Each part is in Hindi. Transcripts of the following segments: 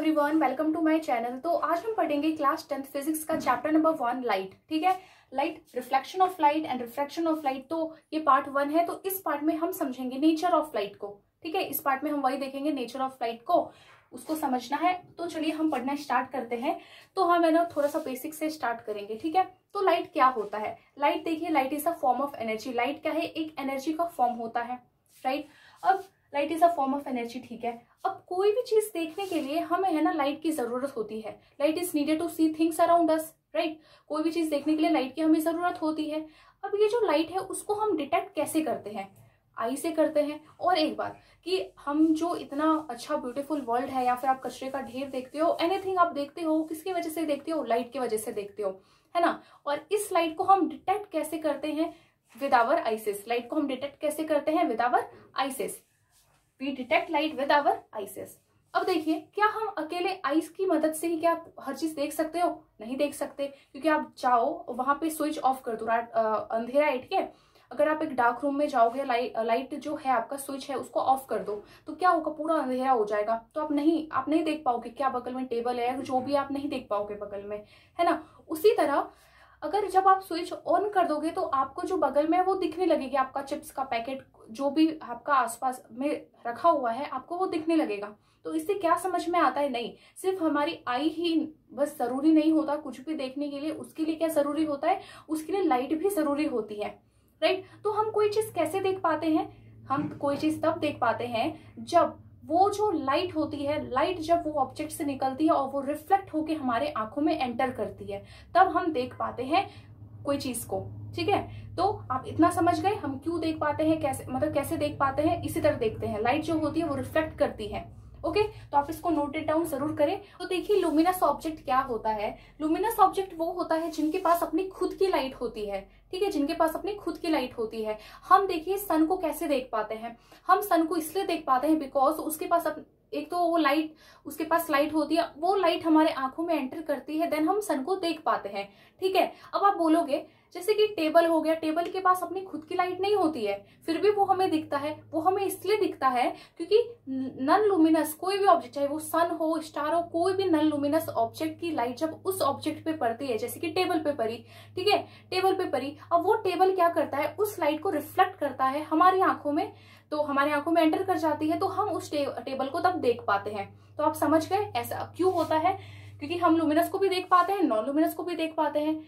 Everyone, welcome to my channel. तो आज हम पढ़ेंगे क्लास 10th फिजिक्स का चैप्टर नंबर 1 लाइट। ठीक है, light, reflection of light and refraction of light. तो ये पार्ट 1 है। तो इस पार्ट में हम समझेंगे नेचर ऑफ लाइट को। ठीक है, इस पार्ट में हम वही देखेंगे, नेचर ऑफ लाइट को, उसको समझना है। तो चलिए हम पढ़ना स्टार्ट करते हैं। तो हम है ना थोड़ा सा बेसिक से स्टार्ट करेंगे। ठीक है, तो लाइट क्या होता है? लाइट देखिए, light is a form of energy. Light क्या है? एक एनर्जी का फॉर्म होता है, राइट। अब light is a form of energy, ठीक है। अब कोई भी चीज देखने के लिए हमें है ना लाइट की जरूरत होती है। Light is needed to see things around us, right. कोई भी चीज देखने के लिए लाइट की हमें जरूरत होती है। अब ये जो लाइट है उसको हम डिटेक्ट कैसे करते हैं? आई से करते हैं। और एक बात कि हम जो इतना अच्छा ब्यूटीफुल वर्ल्ड है, या फिर आप कचरे का ढेर देखते हो, एनीथिंग आप देखते हो, किसकी वजह से देखते हो? लाइट की वजह से देखते हो, है ना। और इस लाइट को हम डिटेक्ट कैसे करते हैं? With our आइसेस। लाइट को हम डिटेक्ट कैसे करते हैं? With our eyes. We detect light with our eyes. अब देखिए, क्या हम अकेले आइस की मदद से ही क्या हर चीज देख सकते हो? नहीं देख सकते, क्योंकि आप जाओ वहां पे स्विच ऑफ कर दो, अंधेरा है, ठीक है। अगर आप एक डार्क रूम में जाओगे, लाइट जो है आपका स्विच है उसको ऑफ कर दो, तो क्या होगा? पूरा अंधेरा हो जाएगा। तो आप नहीं देख पाओगे क्या बगल में टेबल है, जो भी आप नहीं देख पाओगे बगल में, है ना। उसी तरह अगर जब आप स्विच ऑन कर दोगे तो आपको जो बगल में है वो दिखने लगेगी। आपका चिप्स का पैकेट जो भी आपका आसपास में रखा हुआ है, आपको वो दिखने लगेगा। तो इससे क्या समझ में आता है? नहीं, सिर्फ हमारी आई ही बस जरूरी नहीं होता कुछ भी देखने के लिए। उसके लिए क्या जरूरी होता है? उसके लिए लाइट भी जरूरी होती है, राइट। तो हम कोई चीज कैसे देख पाते हैं? हम कोई चीज तब देख पाते हैं जब वो जो लाइट होती है, लाइट जब वो ऑब्जेक्ट से निकलती है और वो रिफ्लेक्ट होके हमारे आंखों में एंटर करती है, तब हम देख पाते हैं कोई चीज को। ठीक है, तो आप इतना समझ गए हम क्यों देख पाते हैं, कैसे, मतलब कैसे देख पाते हैं। इसी तरह देखते हैं, लाइट जो होती है वो रिफ्लेक्ट करती है। ओके, तो आप इसको नोटेड डाउन जरूर करें। तो देखिए, लुमिनस ऑब्जेक्ट क्या होता है? लुमिनस ऑब्जेक्ट वो होता है जिनके पास अपनी खुद की लाइट होती है। ठीक है, जिनके पास अपनी खुद की लाइट होती है। हम देखिए सन को कैसे देख पाते हैं? हम सन को इसलिए देख पाते हैं बिकॉज उसके पास एक तो वो लाइट, उसके पास लाइट होती है, वो लाइट हमारे आंखों में एंटर करती है, देन हम सन को देख पाते हैं। ठीक है, अब आप बोलोगे जैसे कि टेबल हो गया, टेबल के पास अपनी खुद की लाइट नहीं होती है, फिर भी वो हमें दिखता है। वो हमें इसलिए दिखता है क्योंकि नॉन लुमिनस कोई भी ऑब्जेक्ट, चाहे वो सन हो, स्टार हो, कोई भी नॉन लुमिनस ऑब्जेक्ट की लाइट जब उस ऑब्जेक्ट पे पड़ती है, जैसे कि टेबल पे पड़ी, ठीक है, टेबल पे पड़ी, अब वो टेबल क्या करता है? उस लाइट को रिफ्लेक्ट करता है हमारी आंखों में, तो हमारी आंखों में एंटर कर जाती है, तो हम उस टेबल को तब देख पाते हैं। तो आप समझ गए ऐसा क्यों होता है? क्योंकि हम लुमिनस को भी देख पाते हैं, नॉन लुमिनस को भी देख पाते हैं।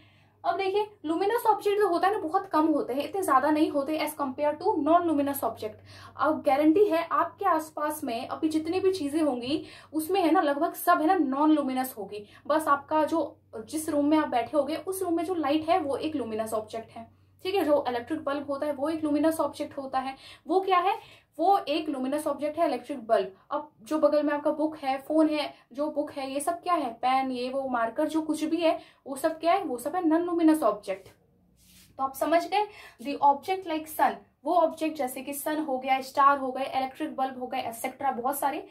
अब देखिए, लुमिनस ऑब्जेक्ट जो होता है ना, बहुत कम होते हैं, इतने ज्यादा नहीं होते as compare to non luminous object. अब गारंटी है आपके आसपास में अभी जितनी भी चीजें होंगी उसमें है ना लगभग सब है ना नॉन लुमिनस होगी। बस आपका जो जिस रूम में आप बैठे होगे उस रूम में जो लाइट है वो एक लुमिनस ऑब्जेक्ट है। ठीक है, जो इलेक्ट्रिक बल्ब होता है वो एक लुमिनस ऑब्जेक्ट होता है। वो क्या है? वो एक लुमिनस ऑब्जेक्ट है, इलेक्ट्रिक बल्ब। अब जो बगल में आपका बुक है, फोन है, जो बुक है, ये सब क्या है? पेन, ये वो मार्कर, जो कुछ भी है वो सब क्या है? वो सब है नॉन लुमिनस ऑब्जेक्ट। तो आप समझ गए, द ऑब्जेक्ट लाइक सन, वो ऑब्जेक्ट जैसे कि सन हो गया, स्टार हो गए, इलेक्ट्रिक बल्ब हो गए, एक्सेट्रा, बहुत सारे,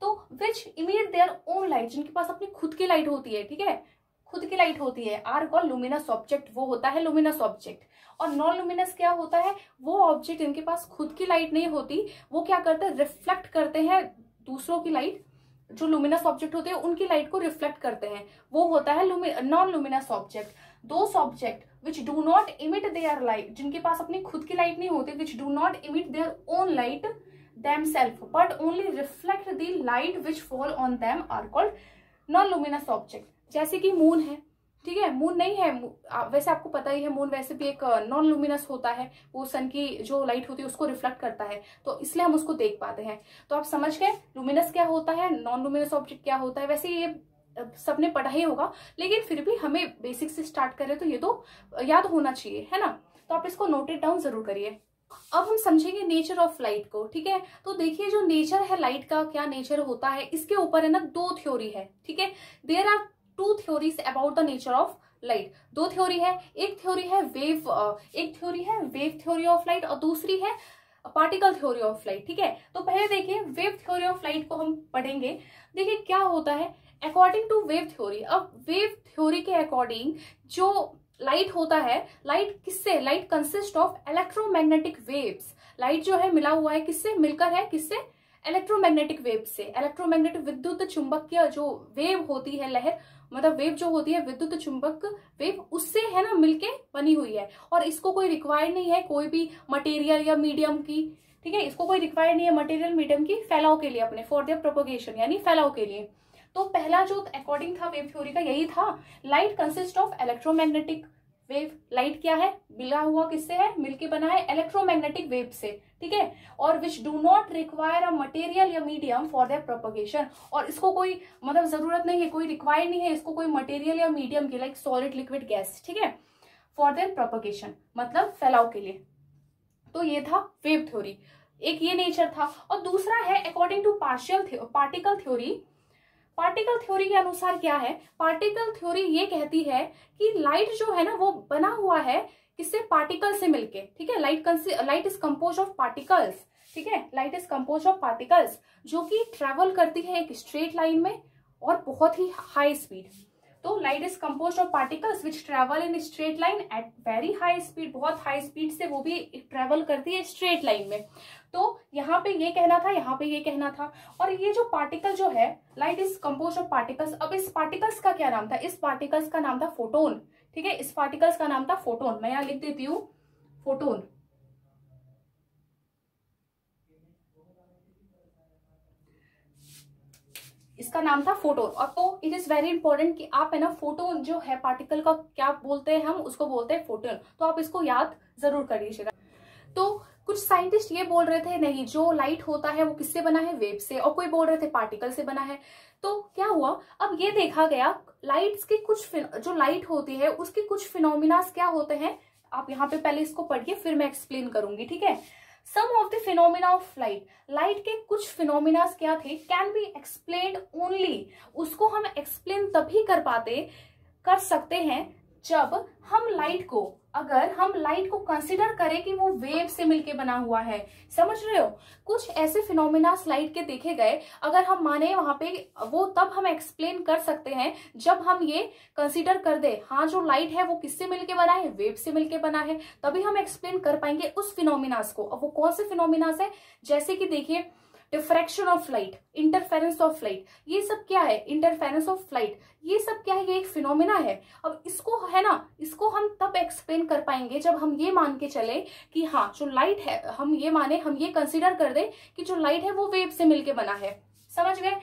तो विच इमिट देयर ओन लाइट, जिनके पास अपनी खुद की लाइट होती है। ठीक है, खुद की लाइट होती है, आर कॉल्ड लुमिनस ऑब्जेक्ट, वो होता है लुमिनस ऑब्जेक्ट। और नॉन लुमिनस क्या होता है? वो ऑब्जेक्ट जिनके पास खुद की लाइट नहीं होती, वो क्या करते हैं? रिफ्लेक्ट करते हैं दूसरों की लाइट, जो लुमिनस ऑब्जेक्ट होते हैं उनकी लाइट को रिफ्लेक्ट करते हैं, वो होता है non luminous object. Those object which do not emit their light, जिनके पास अपनी खुद की लाइट नहीं होती, which do not emit their own light themselves but only reflect the light which fall on them are called non-luminous object। जैसे कि मून है, ठीक है, मून नहीं है, वैसे आपको पता ही है, मून वैसे भी एक नॉन लुमिनस होता है, वो सन की जो लाइट होती है उसको रिफ्लेक्ट करता है, तो इसलिए हम उसको देख पाते हैं। तो आप समझ गए लुमिनस क्या होता है, नॉन लुमिनस ऑब्जेक्ट क्या होता है। वैसे ये सबने पढ़ा ही होगा, लेकिन फिर भी हमें बेसिक से स्टार्ट करें तो ये तो याद होना चाहिए, है ना। तो आप इसको नोटेड डाउन जरूर करिए। अब हम समझेंगे नेचर ऑफ लाइट को। ठीक है, तो देखिए जो नेचर है लाइट का, क्या नेचर होता है, इसके ऊपर है ना 2 थ्योरी है। ठीक है, there are 2 theories about the nature of light. 2 theory है, एक थ्योरी है वेव थ्योरी ऑफ लाइट, और दूसरी है पार्टिकल थ्योरी ऑफ लाइट। ठीक है, तो पहले देखिए वेव थ्योरी ऑफ लाइट को हम पढ़ेंगे। देखिए क्या होता है अकॉर्डिंग टू वेव थ्योरी। अब वेव थ्योरी के अकॉर्डिंग जो लाइट होता है, लाइट किससे? Light consist of electromagnetic waves. Light जो है मिला हुआ है किससे? मिलकर है किससे? इलेक्ट्रोमैग्नेटिक वेव से। इलेक्ट्रोमैग्नेटिक विद्युत चुंबकीय जो वेव होती है, लहर मतलब वेव जो होती है विद्युत चुंबक वेव, उससे है ना मिलके बनी हुई है। और इसको कोई रिक्वायर्ड नहीं है कोई भी मटेरियल या मीडियम की, ठीक है, इसको कोई रिक्वायर्ड नहीं है मटेरियल मीडियम की फैलाव के लिए, अपने फॉर देयर प्रोपोगेशन यानी फैलाव के लिए। तो पहला जो अकॉर्डिंग था वेव थ्योरी का यही था, light consist of electromagnetic wave. Light क्या है, मिला हुआ किससे है, मिलके बना है इलेक्ट्रोमैग्नेटिक वेव से, ठीक है। और विच do not require a material या मीडियम फॉर देयर प्रोपोगेशन, और इसको कोई मतलब जरूरत नहीं है, कोई रिक्वायर्ड नहीं है इसको कोई मटेरियल या मीडियम की, लाइक सॉलिड लिक्विड गैस, ठीक है, फॉर देयर प्रोपोगेशन मतलब फैलाव के लिए। तो ये था वेव थ्योरी, एक ये नेचर था। और दूसरा है according to particle theory. Particle theory के अनुसार क्या है, पार्टिकल थ्योरी ये कहती है कि लाइट जो है ना वो बना हुआ है किससे, पार्टिकल से मिलके, ठीक है। Light is compose of particles, ठीक है, light is compose of particles जो कि ट्रेवल करती है एक स्ट्रेट लाइन में और बहुत ही हाई स्पीड। तो light is compose of particles which travel in straight line at very high speed, बहुत हाई स्पीड से वो भी ट्रेवल करती है स्ट्रेट लाइन में। तो यहाँ पे ये कहना था, यहाँ पे ये कहना था। और ये जो पार्टिकल जो है, light is compose of particles, अब इस पार्टिकल्स का क्या नाम था, इस पार्टिकल्स का नाम था फोटोन, ठीक है, इस पार्टिकल्स का नाम था फोटोन। मैं यहाँ लिख देती हूँ फोटोन। इसका नाम था फोटोन। और तो इट इज वेरी इंपॉर्टेंट कि आप है ना फोटोन जो है पार्टिकल का क्या बोलते हैं, हम उसको बोलते हैं फोटोन। तो आप इसको याद जरूर कर लीजिएगा। तो कुछ साइंटिस्ट ये बोल रहे थे नहीं, जो लाइट होता है वो किससे बना है, वेव से, और कोई बोल रहे थे पार्टिकल से बना है। तो क्या हुआ, अब ये देखा गया लाइट्स के कुछ जो लाइट होती है उसके कुछ फिनोमिनास क्या होते हैं। आप यहाँ पे पहले इसको पढ़िए फिर मैं एक्सप्लेन करूंगी, ठीक है। Some of the phenomena of light, light के कुछ फिनोमिनास क्या थे, कैन बी एक्सप्लेन्ड ओनली, उसको हम एक्सप्लेन तभी कर सकते हैं जब हम लाइट को, अगर हम लाइट को कंसिडर करें कि वो वेव से मिलके बना हुआ है। समझ रहे हो, कुछ ऐसे फिनोमिनास लाइट के देखे गए, अगर हम माने वहां पे वो तब हम एक्सप्लेन कर सकते हैं जब हम ये कंसिडर कर दे, हाँ जो लाइट है वो किससे मिलके बना है, वेव से मिलके बना है, तभी हम एक्सप्लेन कर पाएंगे उस फिनोमिनास को। अब वो कौन से फिनोमिनास है, जैसे कि देखिए diffraction of light, interference of light, ये सब क्या है, इंटरफेरेंस ऑफ लाइट, ये सब क्या है, ये एक फिनोमिना है। अब इसको है ना, इसको हम तब एक्सप्लेन कर पाएंगे जब हम ये मान के चले कि हाँ जो लाइट है, हम ये माने, हम ये कंसिडर कर दे कि जो लाइट है वो वेव से मिलके बना है। समझ गए,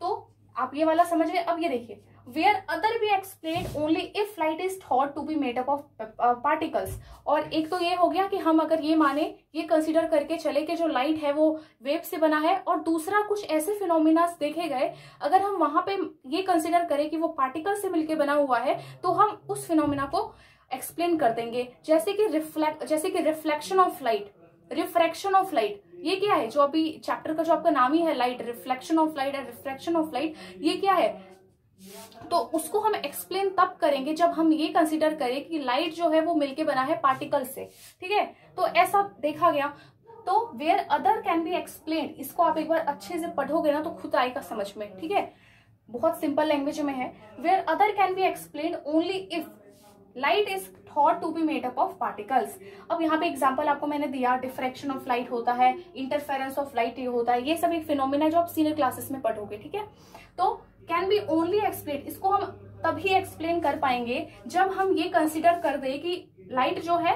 तो आप ये वाला समझ गए। अब ये देखिए, whether be explain only if light is thought to be made up of particles. और एक तो ये हो गया कि हम अगर ये माने, ये कंसीडर करके चले कि जो लाइट है वो वेव से बना है। और दूसरा कुछ ऐसे फिनोमिनास देखे गए, अगर हम वहां पे ये कंसीडर करें कि वो पार्टिकल से मिलके बना हुआ है, तो हम उस फिनोमिना को एक्सप्लेन कर देंगे। जैसे कि reflection of light, refraction of light, ये क्या है, जो अभी चैप्टर का जो आपका नाम ही है लाइट, रिफ्लेक्शन ऑफ लाइट और रिफ्रैक्शन ऑफ लाइट, ये क्या है, तो उसको हम एक्सप्लेन तब करेंगे जब हम ये कंसीडर करें कि लाइट जो है वो मिलके बना है पार्टिकल से, ठीक है। तो ऐसा देखा गया। तो whether can be explain, इसको आप एक बार अच्छे से पढ़ोगे ना तो खुद आएगा समझ में, ठीक है, बहुत सिंपल लैंग्वेज में है। Whether can be explain only if light is thought to be made up of particles. अब यहाँ पे एग्जांपल आपको मैंने दिया, डिफ्रैक्शन ऑफ लाइट होता है, इंटरफेरेंस ऑफ लाइट ये होता है, ये सब एक फिनोमिना जो आप सीनियर क्लासेस में पढ़ोगे, ठीक है। तो कैन बी ओनली एक्सप्लेन, इसको हम तभी एक्सप्लेन कर पाएंगे जब हम ये कंसिडर कर दे कि लाइट जो है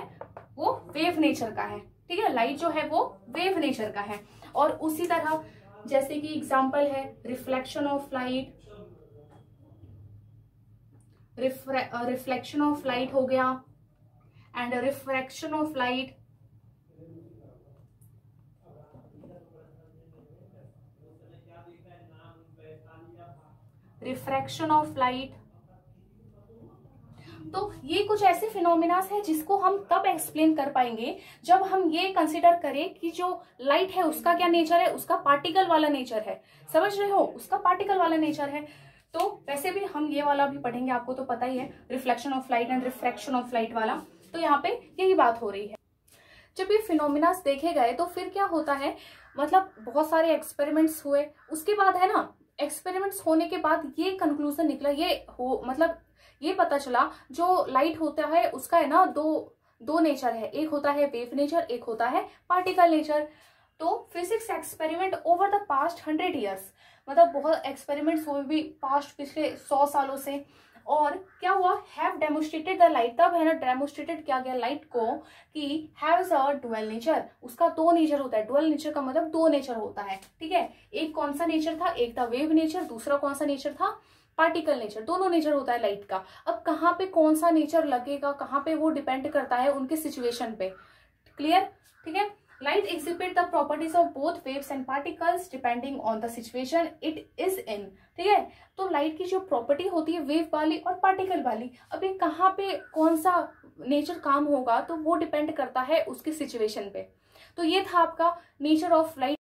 वो वेव नेचर का है, ठीक है, लाइट जो है वो वेव नेचर का है। और उसी तरह जैसे कि एग्जांपल है reflection of light, reflection of light हो गया, and refraction of light, refraction of light. तो ये कुछ ऐसे फिनोमिनास है जिसको हम तब एक्सप्लेन कर पाएंगे जब हम ये कंसिडर करें कि जो लाइट है उसका क्या नेचर है, उसका पार्टिकल वाला नेचर है। समझ रहे हो, उसका पार्टिकल वाला नेचर है। तो वैसे भी हम ये वाला भी पढ़ेंगे, आपको तो पता ही है, reflection of light and refraction of light वाला। तो यहाँ पे यही बात हो रही है। जब ये फिनोमिनास देखे गए तो फिर क्या होता है, मतलब बहुत सारे एक्सपेरिमेंट्स हुए, उसके बाद है ना, एक्सपेरिमेंट्स होने के बाद ये कंक्लूजन निकला, मतलब ये पता चला जो लाइट होता है उसका है ना दो नेचर है, एक होता है वेव नेचर, एक होता है पार्टिकल नेचर। तो physics experiment over the past 100 years, मतलब बहुत एक्सपेरिमेंट्स हुए भी पास्ट पिछले 100 सालों से, और क्या हुआ, हैव डेमोस्ट्रेटेड द लाइट, तब है ना डेमोस्ट्रेटेड किया गया लाइट को कि हैव्स अ डुअल नेचर, उसका दो नेचर होता है। डुअल नेचर का मतलब दो नेचर होता है, ठीक है। एक कौन सा नेचर था, एक था वेव नेचर, दूसरा कौन सा नेचर था, पार्टिकल नेचर। दोनों नेचर होता है लाइट का। अब कहाँ पे कौन सा नेचर लगेगा, कहाँ पे वो डिपेंड करता है उनके सिचुएशन पे। क्लियर, ठीक है। Light exhibit the properties of both waves and particles depending on the situation it is in, ठीक है। तो लाइट की जो प्रॉपर्टी होती है वेव वाली और पार्टिकल वाली, अभी कहाँ पे कौन सा नेचर काम होगा तो वो डिपेंड करता है उसके सिचुएशन पे। तो ये था आपका नेचर ऑफ लाइट।